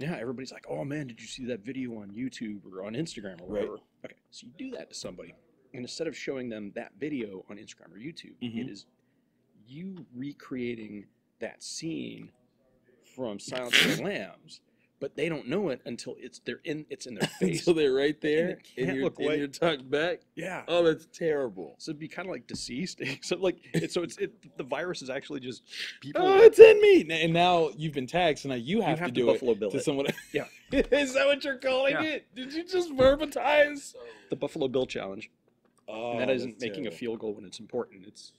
Yeah, everybody's like, oh man, did you see that video on YouTube or on Instagram or whatever? Right. Okay, so you do that to somebody, and instead of showing them that video on Instagram or YouTube, it is you recreating that scene from Silence of the Lambs, but they don't know it until it's in their face. Until they're right there, and you're tucked back. Yeah. Oh, that's terrible. So it'd be kind of like DCeased. So like, the virus is actually just people. Oh, it's in me, and now you've been tagged, so now you have to do Buffalo Bill to someone. Yeah. Is that what you're calling it? Did you just verbatize the Buffalo Bill challenge? Oh, and that isn't making a field goal when it's important. It's.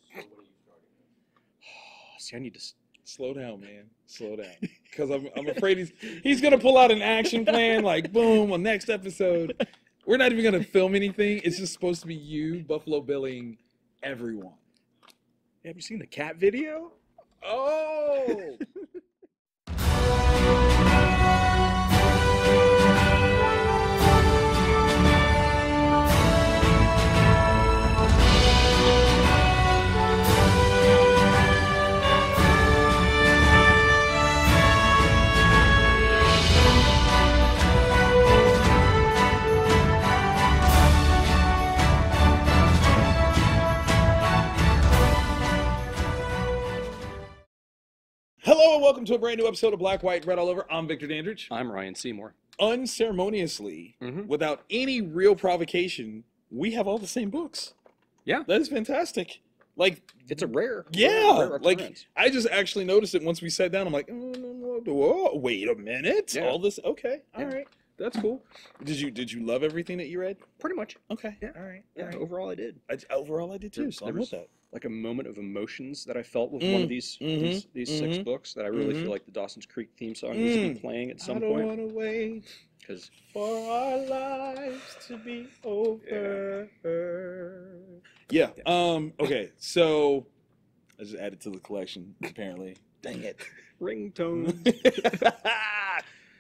See, I need to. Slow down, man. Slow down. Because I'm afraid he's going to pull out an action plan like, boom, on next episode. We're not even going to film anything. It's just supposed to be you Buffalo Billing everyone. Have you seen the cat video? Oh! Hello and welcome to a brand new episode of Black, White, Red All Over. I'm Victor Dandridge. I'm Ryan Seymour. Unceremoniously, without any real provocation, we have all the same books. Yeah. That is fantastic. Like, it's a rare. Yeah. Like, I just actually noticed it once we sat down. I'm like, whoa, wait a minute. Yeah. All this, okay, all right. That's cool. Did you love everything that you read? Pretty much. Okay. Yeah. All right. Yeah. All right. Overall, I did. Overall, I did too. So I'm with that. Like a moment of emotions that I felt with one of these 6 books that I really feel like the Dawson's Creek theme song needs to be playing at some point. I don't want to wait for our lives to be over. Yeah. Okay. So I just added to the collection. Apparently. Dang it. Ringtone.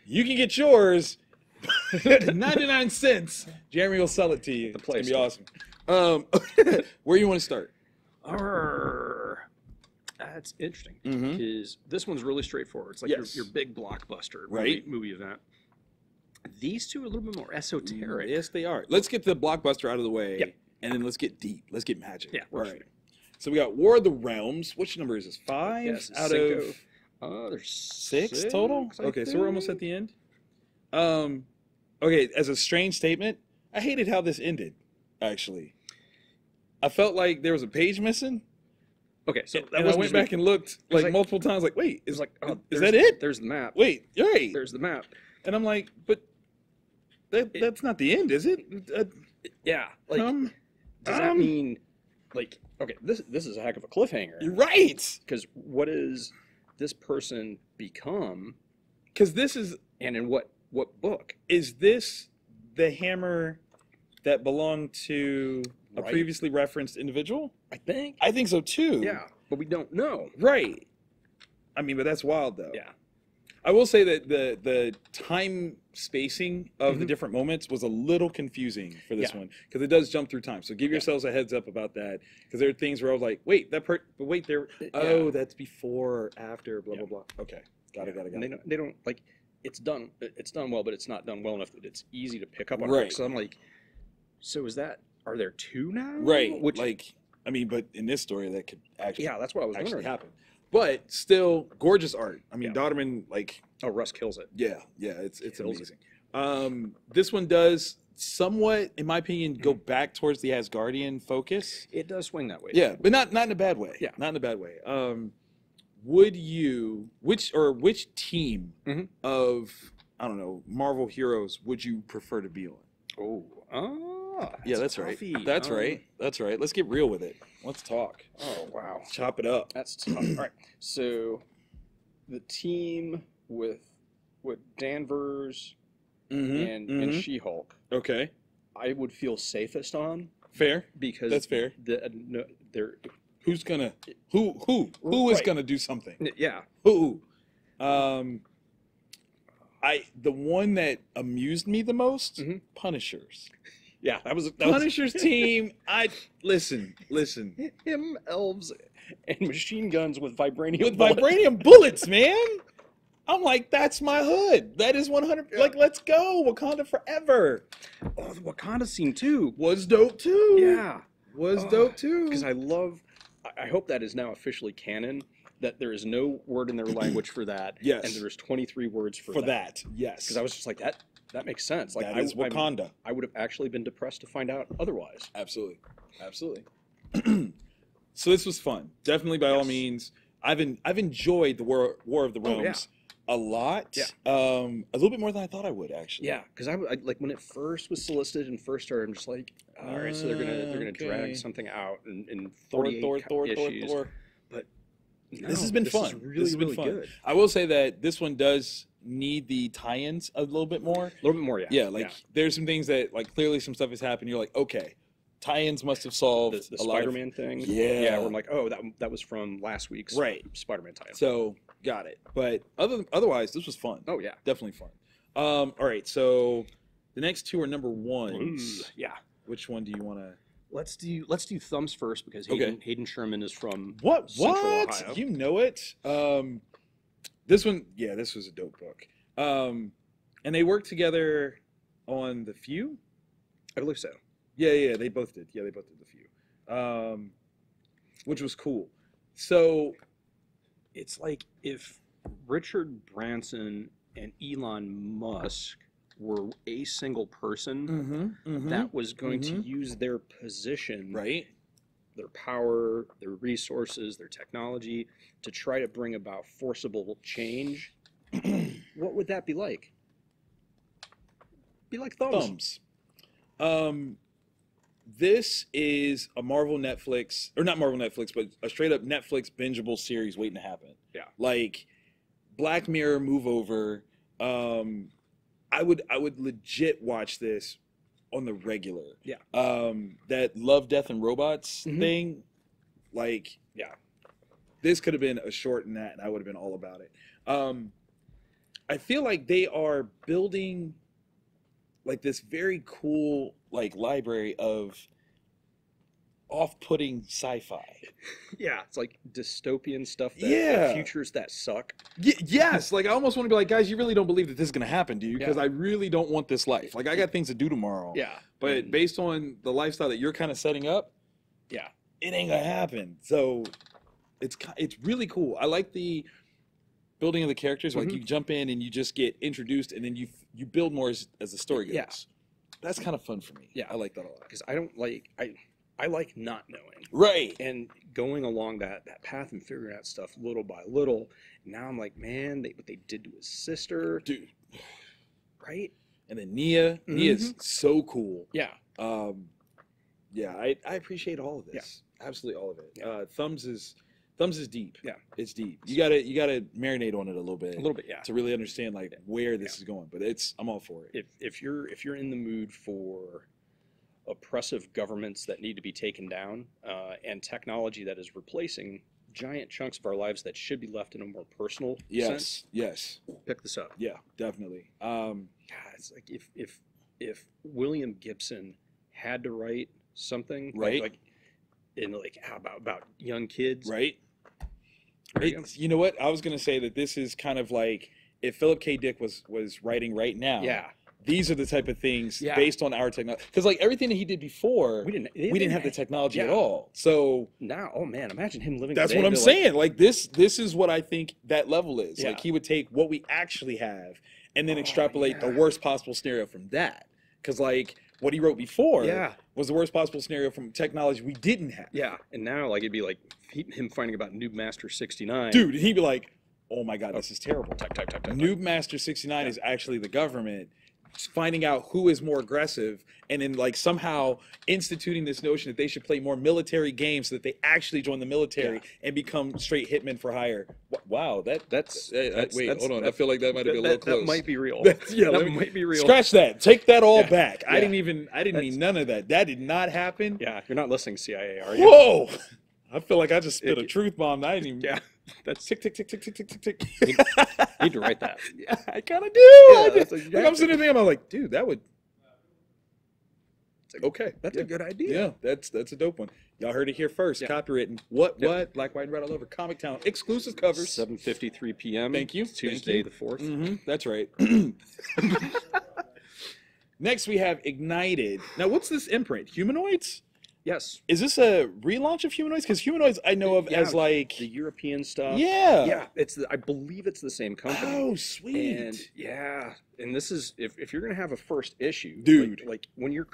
You can get yours. 99 cents. Jeremy will sell it to you. The place. It's gonna be awesome. Where you want to start? That's interesting. Because this one's really straightforward. It's like your big blockbuster movie event. These two are a little bit more esoteric. Yes, they are. Let's get the blockbuster out of the way, and then let's get deep. Let's get magic. Yeah. All right. So we got War of the Realms. Which number is this? 5 Yes, out of. There's 6 total. Okay, so we're almost at the end. Okay, as a strange statement, I hated how this ended. Actually, I felt like there was a page missing. Okay, so and I went back and looked like multiple times. Like, wait, is that it? There's the map. Wait, you're right. There's the map, and I'm like, but that's not the end, is it? Yeah. Like, does that mean, like, okay, this is a heck of a cliffhanger. You're right. Because what does this person become? Because this is, and in what book? Is this the hammer that belonged to a previously referenced individual? I think so too. Yeah, but we don't know. Right. I mean, but that's wild though. Yeah. I will say that the time spacing of the different moments was a little confusing for this one because it does jump through time. So give yourselves a heads up about that because there are things where I was like, wait, that's before or after, blah blah blah. Okay, got it. And they don't like. It's done well, but it's not done well enough that it's easy to pick up on. Right. So I'm like, so are there 2 now? Right. Which, like, I mean, but in this story, that could actually that's what I was wondering. Happen. But still, gorgeous art. I mean, Dodderman, like, Russ kills it. Yeah, it's amazing. This one does somewhat, in my opinion, go back towards the Asgardian focus. It does swing that way. Yeah, but not in a bad way. Yeah, not in a bad way. Which team of, I don't know, Marvel heroes would you prefer to be on? Yeah, that's right. That's right. Let's get real with it. Let's talk. Oh, wow. Chop it up. That's tough. All right. So the team with Danvers and She-Hulk. Okay. I would feel safest on. Fair. Because that's fair. They're who's gonna who is gonna do something? Yeah. Who? The one that amused me the most, Punishers. Yeah, that was Punisher's team. Listen. Him, elves, and machine guns with vibranium bullets, man. I'm like, that's my hood. That is 100. Like, let's go, Wakanda forever. Oh, the Wakanda scene too Was dope too. Yeah, Was dope too. because I hope that is now officially canon. That there is no word in their language for that. Yes. And there's 23 words for that. Yes. Because I was just like that makes sense. Like that is Wakanda. I would have actually been depressed to find out otherwise. Absolutely. So this was fun. Definitely, by all means. I've enjoyed the War of the Realms a lot. Yeah. A little bit more than I thought I would, actually. Yeah, because I like when it first was solicited and first started, I'm just like, all right, so they're gonna drag something out in 48 issues. Thor. But no, This has been fun. Is really, this has been really fun. good. I will say that this one does need the tie-ins a little bit more. A little bit more, yeah. Yeah, like there's some things that like clearly some stuff has happened. You're like, okay, tie-ins must have solved the a lot of Spider-Man thing. Yeah, where I'm like, oh, that was from last week's Spider-Man tie-in. So got it. But otherwise, this was fun. Oh yeah, definitely fun. All right, so the next two are number ones. Yeah. Which one do you want to? Let's do thumbs first because Hayden Sherman is from Central Ohio. You know it. This one, this was a dope book. And they worked together on The Few. I believe so. Yeah, they both did. Yeah, they both did The Few, which was cool. So it's like if Richard Branson and Elon Musk were a single person that was going to use their position, their power, their resources, their technology to try to bring about forcible change, what would that be like? Be like thumbs. This is a Marvel Netflix, or not Marvel Netflix, but a straight up Netflix bingeable series waiting to happen. Yeah. Like Black Mirror move over. I would legit watch this on the regular. Yeah. That Love, Death, and Robots thing, like, this could have been a short in that, and I would have been all about it. I feel like they are building like this very cool like library of off-putting sci-fi. Yeah, it's like dystopian stuff. The futures that suck. Yes, like I almost want to be like, guys, you really don't believe that this is going to happen, do you? Because I really don't want this life. Like I got things to do tomorrow. Yeah. But based on the lifestyle that you're kind of setting up, it ain't going to happen. So it's really cool. I like the building of the characters. Like you jump in and you just get introduced, and then you build more as the story goes. Yeah. That's kind of fun for me. Yeah, I like that a lot. Because I don't like I like not knowing. Right. And going along that path and figuring out stuff little by little. Now I'm like, man, what they did to his sister. Dude. Right? And then Nia. Nia's so cool. Yeah. I appreciate all of this. Yeah. Absolutely all of it. Yeah. Thumbs is deep. Yeah. It's deep. You gotta marinate on it a little bit. Yeah. To really understand like where this is going. But I'm all for it. If you're in the mood for oppressive governments that need to be taken down, and technology that is replacing giant chunks of our lives that should be left in a more personal sense. Yes. Pick this up. Yeah, definitely. God, it's like if William Gibson had to write something like about young kids. Right. You know what? I was gonna say that this is kind of like if Philip K. Dick was writing right now. Yeah. These are the type of things based on our technology. Because like everything that he did before, we didn't have the technology at all. So now, oh man, imagine him living. That's what I'm saying. Like this is what I think that level is. Like he would take what we actually have and then extrapolate the worst possible scenario from that. Because like what he wrote before was the worst possible scenario from technology we didn't have. Yeah, and now like it'd be like him finding about Noob Master 69. Dude, he'd be like, oh my god, this is terrible. Type. Noob Master 69 is actually the government finding out who is more aggressive and then like somehow instituting this notion that they should play more military games so that they actually join the military and become straight hitmen for hire. Wow, that's wait, hold on. I feel like that might have been a little close. That might be real. That might be real. Scratch that. Take that all back. I didn't mean none of that. That did not happen. Yeah, you're not listening, CIA, are you? Whoa! I feel like I just spit a truth bomb. I didn't even. Yeah. That's tick. You need to write that. Yeah, I kind of do. I'm sitting there, I'm like, dude, that would. Okay, That's a good idea. Yeah, that's a dope one. Y'all heard it here first. Yeah. Copywritten. What? Black, white, and red all over. Comic Town. Exclusive covers. 7:53 p.m. Thank you. Tuesday the 4th. Mm-hmm. That's right. Next, we have Ignited. Now, what's this imprint? Humanoids? Yes. Is this a relaunch of Humanoids? Because Humanoids I know of as like the European stuff. Yeah. Yeah. I believe it's the same company. Oh, sweet. And this is if you're gonna have a first issue, dude. Like when your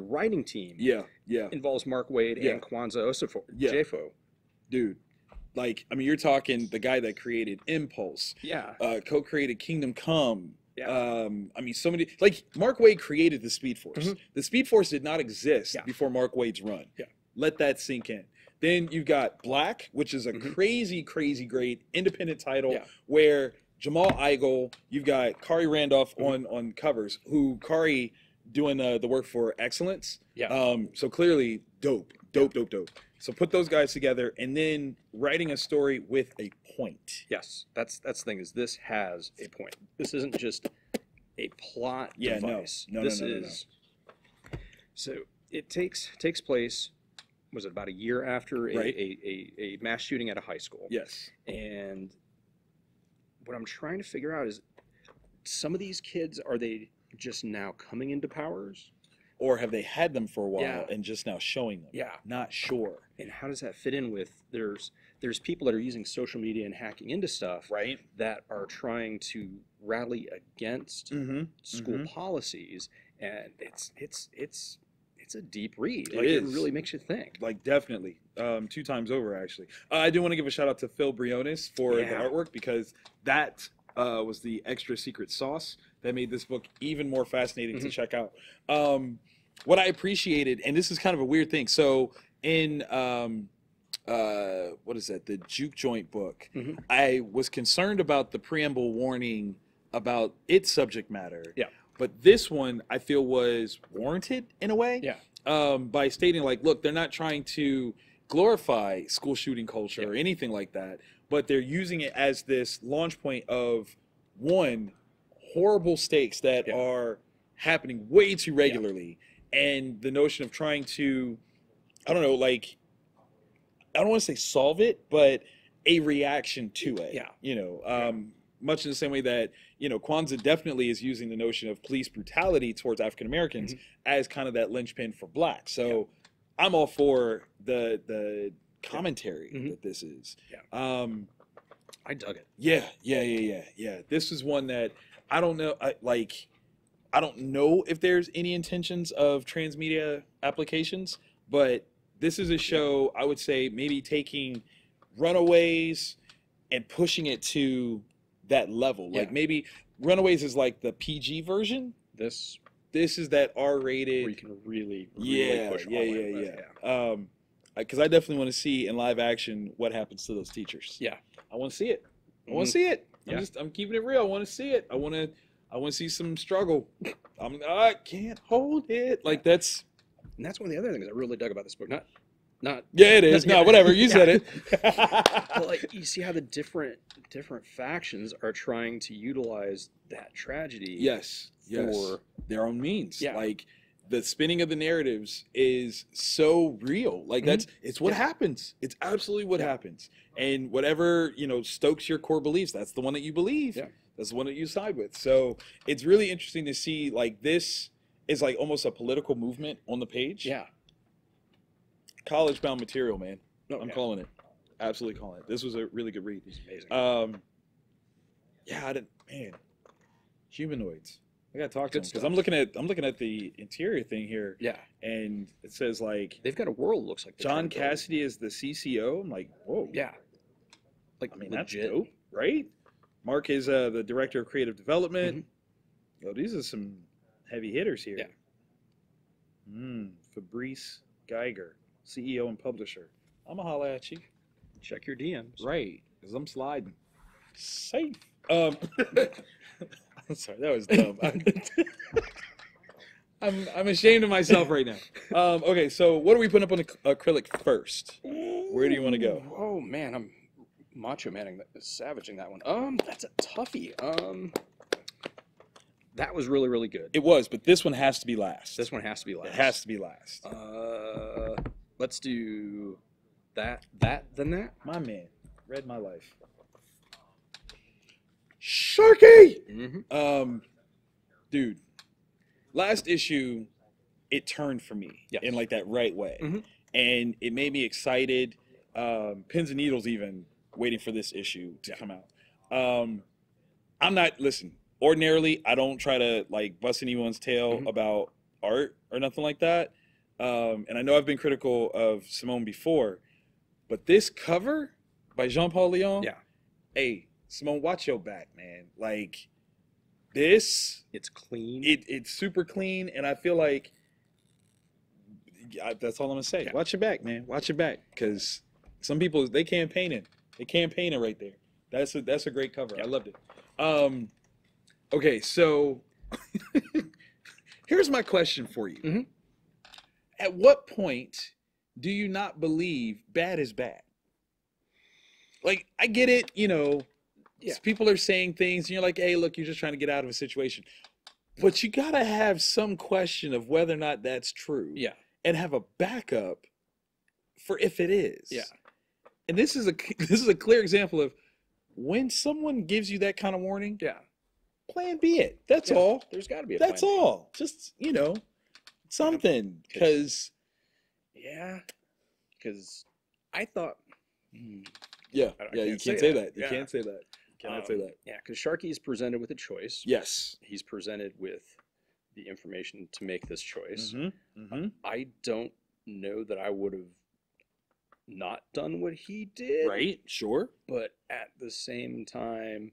writing team, yeah, involves Mark Wade and Kwanzaa Osifo, Jafo, dude. Like, I mean, you're talking the guy that created Impulse. Yeah. Co-created Kingdom Come. Yeah. I mean, so many, like, Mark Wade created the Speed Force. Mm-hmm. The Speed Force did not exist before Mark Wade's run. Yeah. Let that sink in. Then you've got Black, which is a crazy, crazy great independent title where Jamal Igle, you've got Kari Randolph on covers, who Kari doing the work for Excellence. Yeah. So clearly dope. So put those guys together and then writing a story with a point. Yes, that's the thing, is this has a point. This isn't just a plot device. No. So it takes place, was it about a year after a mass shooting at a high school? Yes. And what I'm trying to figure out is, some of these kids, are they just now coming into powers? Or have they had them for a while and just now showing them? Yeah. Not sure. And how does that fit in with, there's people that are using social media and hacking into stuff that are trying to rally against school policies, and it's a deep read. Like, it really makes you think. Like, definitely. 2 times over, actually. I do want to give a shout out to Phil Briones for the artwork, because that was the extra secret sauce that made this book even more fascinating to check out. What I appreciated, and this is kind of a weird thing, so in what is that, the Juke Joint book, I was concerned about the preamble warning about its subject matter. Yeah. But this one I feel was warranted in a way. Yeah. By stating, like, look, they're not trying to glorify school shooting culture or anything like that, but they're using it as this launch point of, one, horrible stakes that are happening way too regularly, and the notion of trying to, I don't know, like, I don't want to say solve it, but a reaction to it. Yeah. You know, much in the same way that, you know, Kwanzaa definitely is using the notion of police brutality towards African Americans as kind of that linchpin for Black. So I'm all for the commentary that this is. Yeah. I dug it. Yeah. This is one that I don't know. I don't know if there's any intentions of transmedia applications, but this is a show, I would say, maybe taking Runaways and pushing it to that level. Like, maybe Runaways is like the PG version. This is that R-rated. Where you can really push because I definitely want to see in live action what happens to those teachers. Yeah, I want to see it. I want to see it. I'm keeping it real. I want to see it. I want to see some struggle. I can't hold it. Like, that's one of the other things I really dug about this book. Not. Yeah, it is. No, whatever. You said it. Well, like, you see how the different factions are trying to utilize that tragedy. Yes. For their own means. Yeah. Like, the spinning of the narratives is so real. Like, it's what happens. It's absolutely what happens. And whatever, you know, stokes your core beliefs, that's the one that you believe. Yeah. That's the one that you side with. So it's really interesting to see, like, this is like almost a political movement on the page. Yeah. College-bound material, man. I'm calling it. Absolutely calling it. This was a really good read. It's amazing. Man, Humanoids. I gotta talk to them, because I'm looking at the interior thing here. Yeah. And it says, like, they've got a world, looks like John Cassidy is the CCO. I'm like, whoa. Yeah. Like, I mean, legit. That's dope, right? Mark is the director of creative development. Oh, these are some heavy hitters here. Yeah. Fabrice Geiger, CEO and publisher. I'm gonna holla at you. Check your DMs. Right, because I'm sliding. Safe. I'm sorry, that was dumb. I'm ashamed of myself right now. Okay, so what are we putting up on the acrylic first? Where do you want to go? Oh man, I'm macho manning, savaging that one. That's a toughie. That was really, really good. It was, but this one has to be last. This one has to be last. It has to be last. Let's do then that. My man, read my life. Sharkey! Dude, last issue, it turned for me in like that right way. And it made me excited. Pins and needles even waiting for this issue to come out. Listen, ordinarily, I don't try to like bust anyone's tail about art or nothing like that. And I know I've been critical of Simone before, but this cover by Jean-Paul Leon, hey, Simone, watch your back, man. Like, this... It's clean. It's super clean, and I feel like... that's all I'm going to say. Watch your back, man. Watch your back, because some people, they campaigning. They campaigning right there. That's a great cover. I loved it. Okay, so... here's my question for you. At what point do you not believe bad is bad? Like, I get it, you know... People are saying things, and you're like, hey, look, you're just trying to get out of a situation. But you got to have some question of whether or not that's true. And have a backup for if it is. And this is a clear example of when someone gives you that kind of warning, plan B it. That's all. There's got to be a That's plan B. all. Just, you know, something. Because... Because I thought... you can't say that. You can't say that. Cannot say that. Yeah, because Sharkey is presented with a choice. Yes. He's presented with the information to make this choice. I don't know that I would have not done what he did. Right, sure. But at the same time,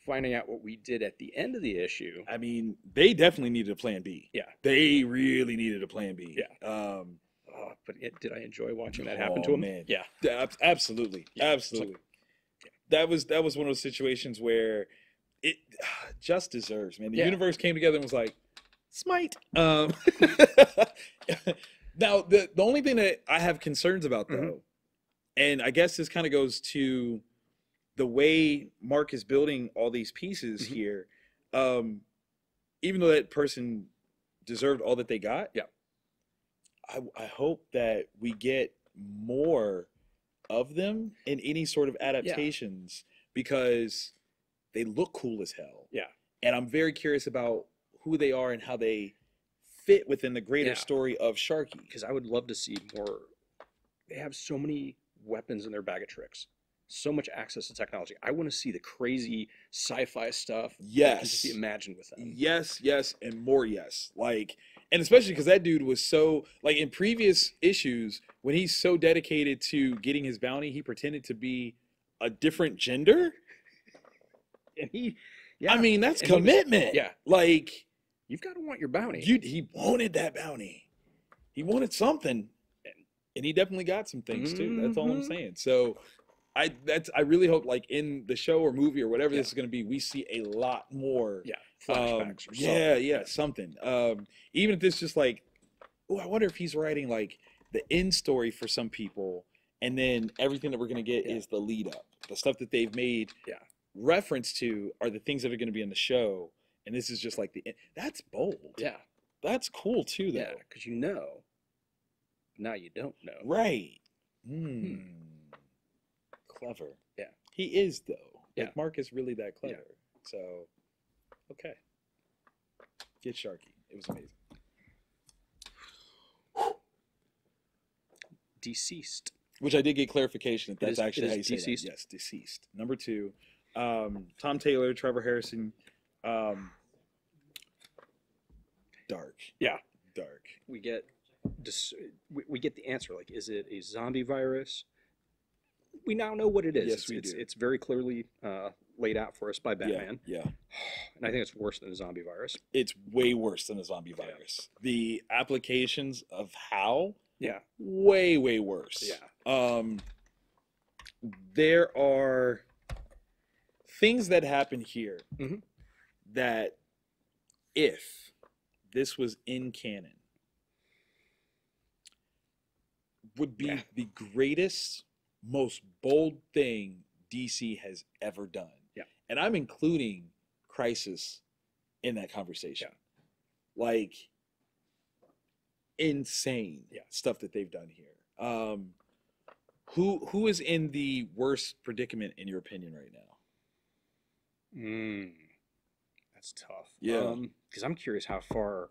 finding out what we did at the end of the issue. I mean, they definitely needed a plan B. They really needed a plan B. But did I enjoy watching that happen to him? Man. Absolutely. Absolutely. That was one of those situations where it just deserves, man. The universe came together and was like, smite. Now, the only thing that I have concerns about, though, and I guess this kind of goes to the way Mark is building all these pieces here, even though that person deserved all that they got, I hope that we get more of them in any sort of adaptations because they look cool as hell. And I'm very curious about who they are and how they fit within the greater story of Sharkey. Because I would love to see more. They have so many weapons in their bag of tricks. So much access to technology. I want to see the crazy sci-fi stuff. Yes. I can just imagine with them. Yes, and more yes. Like, and especially because that dude was so, like in previous issues, when he's so dedicated to getting his bounty, he pretended to be a different gender. And I mean, that's commitment. Like, you've got to want your bounty. He wanted that bounty. He wanted something. And he definitely got some things too. That's all I'm saying. So I really hope, like, in the show or movie or whatever this is going to be, we see a lot more. Flashbacks or something. Something. Even if it's just like, oh, I wonder if he's writing like the end story for some people, and then everything that we're going to get is the lead up. The stuff that they've made reference to are the things that are going to be in the show, and this is just like the end. That's bold. That's cool too, though. Because you know, now you don't know. Right. Clever. He is, though. Like, Mark is really that clever. So, okay. Get Sharkey. It was amazing. DCeased. Which I did get clarification that that's actually how you say DCeased? that. Yes, DCeased. Number 2. Tom Taylor, Trevor Harrison. Dark. Dark. We get the answer. Like, is it a zombie virus? We now know what it is. Yes, we do. It's very clearly laid out for us by Batman. Yeah. And I think it's worse than a zombie virus. It's way worse than a zombie virus. The applications of how, way, way worse. There are things that happen here that, if this was in canon, would be the greatest, most bold thing DC has ever done. And I'm including Crisis in that conversation. Like, insane stuff that they've done here. Who is in the worst predicament in your opinion right now? That's tough. Yeah. Because I'm curious how far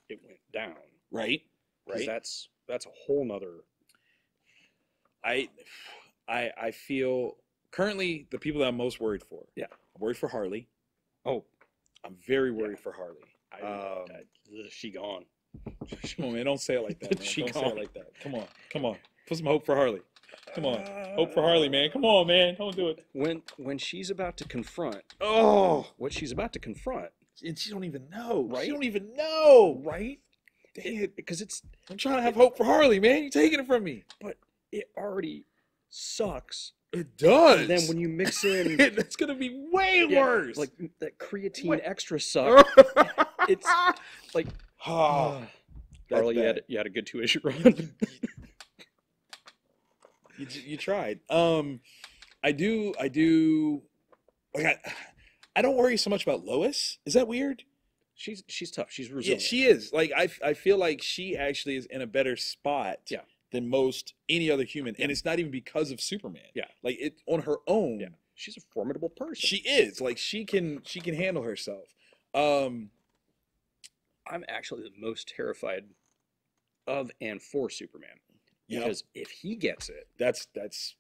it went down. Right. Because that's a whole nother. I feel currently the people that I'm most worried for. Yeah. I'm worried for Harley. Oh. I'm very worried for Harley. She gone. Come on, man. Don't say it like that, man. She Don't gone. say it like that. Come on. Put some hope for Harley. Come on. Hope for Harley, man. Come on, man. Don't do it. When she's about to confront. What she's about to confront. And she don't even know. Right? She don't even know. Right? Dang it. Because I'm trying to have hope for Harley, man. You're taking it from me. But it already sucks. It does. And then when you mix in, it's gonna be way worse. Like that creatine extra suck. It's like, Harley, you had a good 2-issue run. You tried. I do. Like I don't worry so much about Lois. Is that weird? She's tough. She's resilient. Yeah, she is. Like I feel like she actually is in a better spot. Than most any other human, and it's not even because of Superman. Like it on her own. She's a formidable person. She is. Like she can handle herself. I'm actually the most terrified of and for Superman because if he gets it, everything's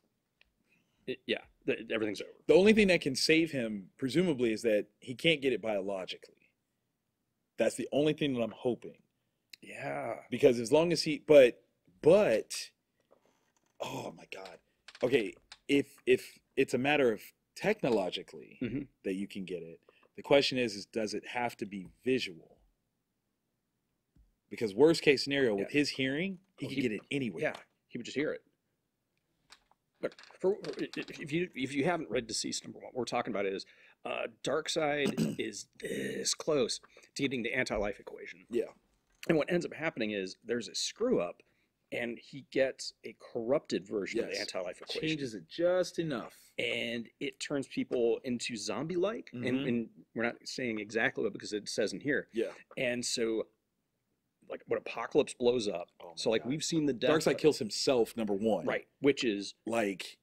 over. The only thing that can save him, presumably, is that he can't get it biologically. That's the only thing that I'm hoping. Yeah. Because as long as but oh my God. Okay, if it's a matter of technologically that you can get it, the question is does it have to be visual? Because worst case scenario with his hearing, he could get it anywhere. Yeah, he would just hear it. But if you haven't read DCeased #1, what we're talking about is Darkseid is this close to getting the anti-life equation. Yeah. And what ends up happening is there's a screw up, and he gets a corrupted version of the anti-life equation. Changes it just enough. And it turns people into zombie-like. And we're not saying exactly what because it says in here. Yeah. And so, like, when Apocalypse blows up, we've seen the death. Darkseid kills himself, #1. Right. Which is like,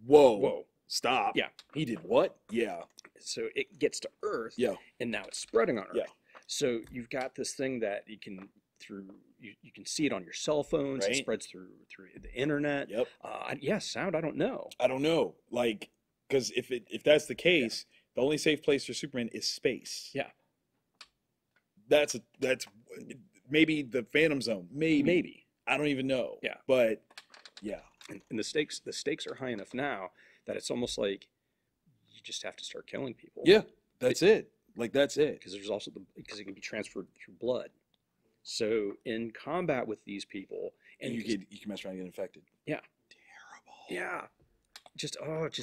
whoa. Stop. Yeah. He did what? Yeah. So it gets to Earth. Yeah. And now it's spreading on Earth. Yeah. So you've got this thing that you can you can see it on your cell phones. Right. It spreads through the internet. Yep. Sound. I don't know. Like, because if that's the case, the only safe place for Superman is space. Yeah. That's maybe the Phantom Zone. Maybe. I don't even know. Yeah. But yeah. And the stakes are high enough now that it's almost like you just have to start killing people. Yeah. That's it. Like that's it. Because there's also because it can be transferred through blood. So in combat with these people, and you can mess around and get infected. Yeah. Terrible. Yeah. Just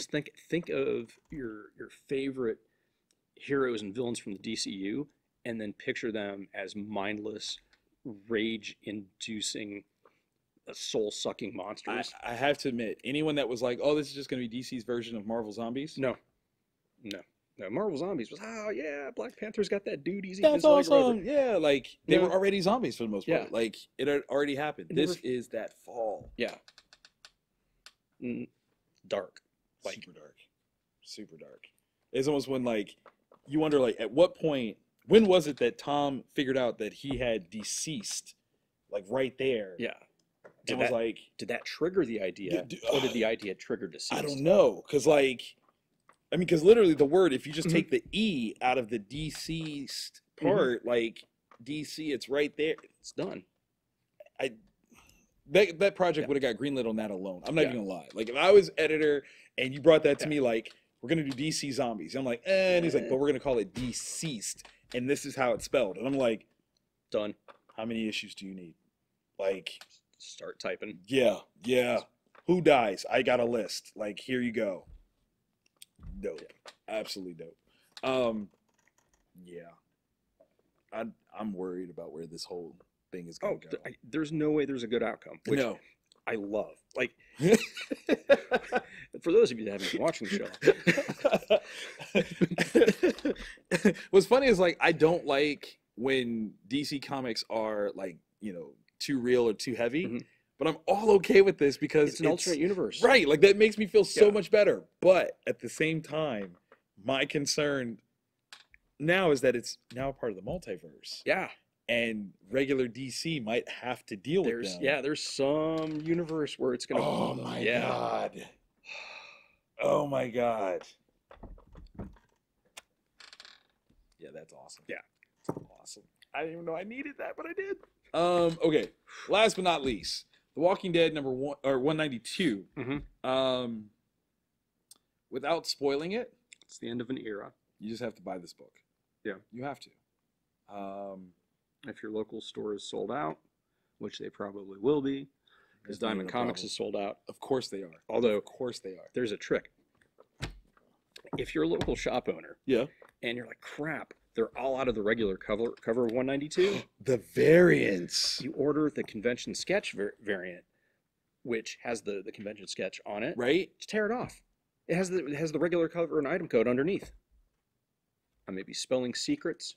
think of your favorite heroes and villains from the DCU, and then picture them as mindless, rage-inducing, soul-sucking monsters. I have to admit, anyone that was like, "Oh, this is just going to be DC's version of Marvel Zombies," No, Marvel Zombies was, Black Panther's got that dude easy. That's awesome. Yeah, like they were already zombies for the most part. Yeah. Like it had already happened. This is that fall. Yeah. Dark. Like, super dark. It's almost when like you wonder like at what point, when was it that Tom figured out that he had DCeased, like right there? Yeah. Did that trigger the idea, or did the idea trigger DCeased? I don't know, because literally the word, if you just take the E out of the DCeased part, like DC, it's right there. It's done. That project would have got greenlit on that alone. I'm not even gonna lie. Like if I was editor and you brought that to me, like we're gonna do DC Zombies, I'm like, and he's like, but we're gonna call it DCeased, and this is how it's spelled, and I'm like, done. How many issues do you need? Like, start typing. Yeah. Who dies? I got a list. Like, here you go. Dope. Absolutely dope. Yeah. I'm worried about where this whole thing is going to go. There's no way there's a good outcome. No. I love. Like, for those of you that haven't been watching the show, what's funny is like I don't like when DC comics are like, you know, too real or too heavy, but I'm all okay with this because it's an alternate universe, right? Like that makes me feel so much better. But at the same time, my concern now is that it's now a part of the multiverse. Yeah. And regular DC might have to deal with them. Yeah, there's some universe where it's gonna. Oh my god. Oh my god. Yeah, that's awesome. Yeah, it's awesome. I didn't even know I needed that, but I did. Okay. Last but not least, The Walking Dead number 192. Without spoiling it, it's the end of an era. You just have to buy this book. Yeah, you have to. If your local store is sold out, which they probably will be, because Diamond Comics is sold out. Of course they are. Although, of course they are. There's a trick. If you're a local shop owner, and you're like, crap, they're all out of the regular cover of 192. The variants. You order the convention sketch variant, which has the convention sketch on it. Right. Just tear it off. It has the regular cover and item code underneath. I may be spelling secrets,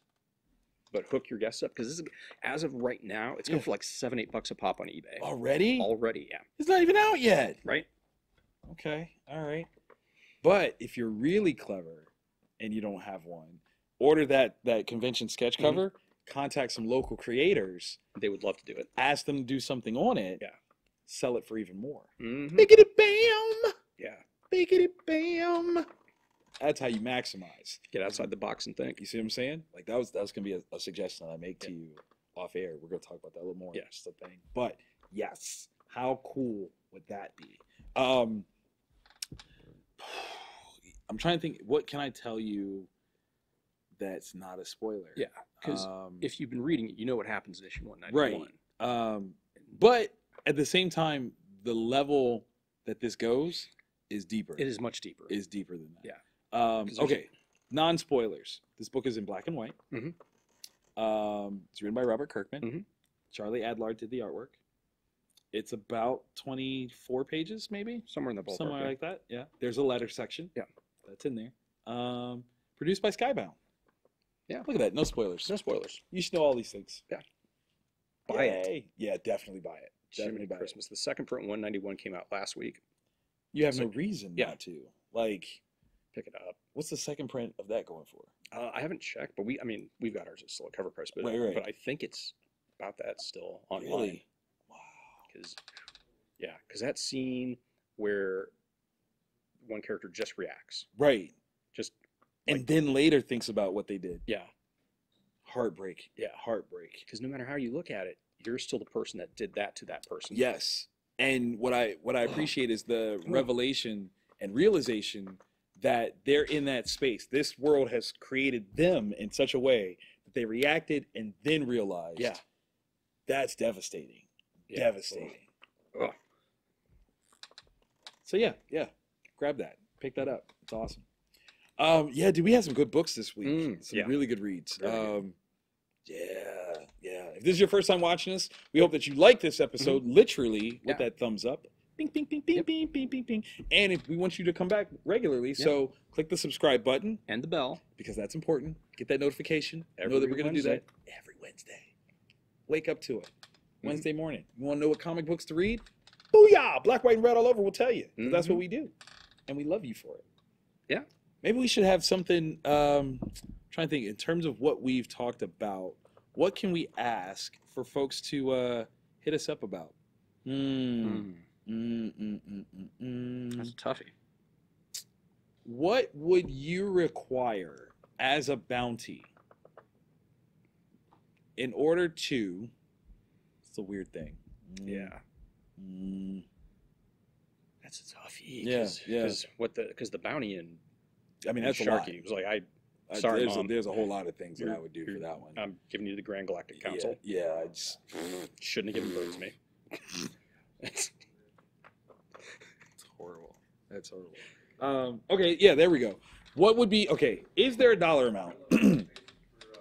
but hook your guests up, because this is, as of right now, it's going for like $7-8 a pop on eBay. Already? Already, yeah. It's not even out yet. Right. Okay. All right. But if you're really clever and you don't have one, order that convention sketch cover. Contact some local creators. They would love to do it. Ask them to do something on it. Yeah. Sell it for even more. Biggity bam. Yeah. Biggity bam. That's how you maximize. Get outside the box and think. You see what I'm saying? Like that was gonna be a suggestion that I make to you off air. We're gonna talk about that a little more. Yeah. Just a thing. But yes, how cool would that be? I'm trying to think. What can I tell you that's not a spoiler? Yeah, because if you've been reading it, you know what happens in issue 191. Right. But at the same time, the level that this goes is deeper. It is much deeper. Is deeper than that. Yeah. Okay, non-spoilers. This book is in black and white. It's written by Robert Kirkman. Charlie Adlard did the artwork. It's about 24 pages, maybe? Somewhere in the ballpark. Somewhere like that, yeah. There's a letter section. Yeah. That's in there. Produced by Skybound. Yeah. Look at that, no spoilers. No spoilers. You should know all these things. Yeah. Buy it. Yeah, definitely buy it. Definitely buy Christmas. The second print 191 came out last week. You have no reason not to. Like, pick it up. What's the second print of that going for? I haven't checked, but we've got ours at still a cover price, but right. But I think it's about that still online. Really? Wow. Because that scene where one character just reacts, right? Just and then later thinks about what they did. Yeah. Heartbreak. Yeah. Heartbreak. Because no matter how you look at it, you're still the person that did that to that person. Yes. And what I appreciate is the revelation and realization that they're in that space. This world has created them in such a way that they reacted and then realized. Yeah. That's devastating. Yeah. Devastating. Ugh. So yeah. Grab that. Pick that up. It's awesome. Dude, we had some good books this week. Some really good reads. If this is your first time watching us, we hope that you like this episode literally with that thumbs up. Bing, bing, bing, bing, bing, bing, bing, bing. And if we want you to come back regularly, so click the subscribe button. And the bell. Because that's important. Get that notification. Know that we're going to do that every Wednesday. Wake up to it. Wednesday morning. You want to know what comic books to read? Booyah! Black, white, and red all over, we'll tell you. That's what we do. And we love you for it. Yeah. Maybe we should have something, trying to think, in terms of what we've talked about, what can we ask for folks to hit us up about? That's a toughie. What would you require as a bounty in order to... It's a weird thing. Yeah. That's a toughie. Because the bounty in... I mean, that's Sharkey. It was like, sorry, Mom. There's a whole lot of things that I would do for that one. I'm giving you the Grand Galactic Council. Yeah, I just... Shouldn't have given birth to me. It's horrible. That's horrible. Okay, yeah, there we go. What would be... Okay, is there a dollar amount?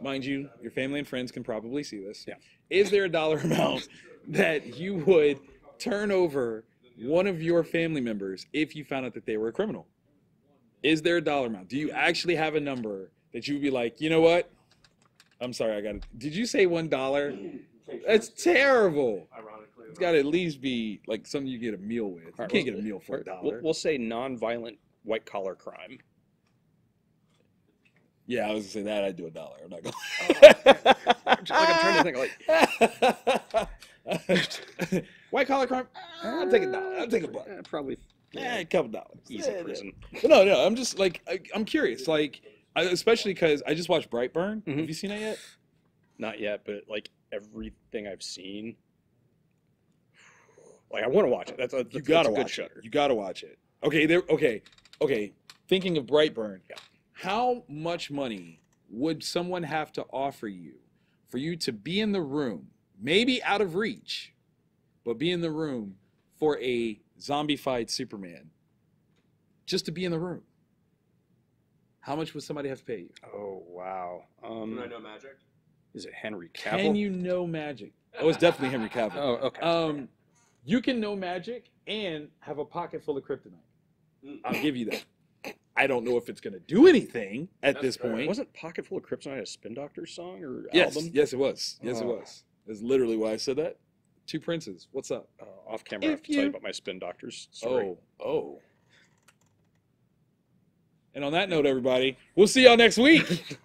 Mind you, your family and friends can probably see this. Yeah. Is there a dollar amount that you would turn over one of your family members if you found out that they were a criminal? Is there a dollar amount? Do you actually have a number that you would be like, you know what? I'm sorry, I got it. Did you say $1? That's terrible. Ironically, It's got to at least be like something you get a meal with. You right, can't get a meal for $1. We'll say non-violent white-collar crime. Yeah, I was gonna say that. I'd do $1. I'm not gonna. I'm trying to think, like, White collar crime. I'll take $1. I'll take $1. probably A couple dollars. easy prison. But no. I'm just like I'm curious. Like, especially because I just watched Brightburn. Mhm. Have you seen that yet? Not yet, but like everything I've seen, like I want to watch it. That's a good show. You gotta watch it. Okay. Thinking of Brightburn. Yeah. How much money would someone have to offer you for you to be in the room, maybe out of reach, but be in the room for a zombified Superman? Just to be in the room. How much would somebody have to pay you? Oh wow. Can I know magic? Is it Henry Cavill? Can you know magic? Oh, it's definitely Henry Cavill. Oh, okay. You can know magic and have a pocket full of kryptonite. I'll give you that. I don't know if it's going to do anything at That's this fair. point. Wasn't Pocket Full of Kryptonite a Spin Doctor song or Yes, album? yes, it was. Yes, it Oh. was. That's literally why I said that. Two princes. What's up? Off camera, I have to tell you about my Spin Doctors story. Oh. And on that note, everybody, we'll see y'all next week.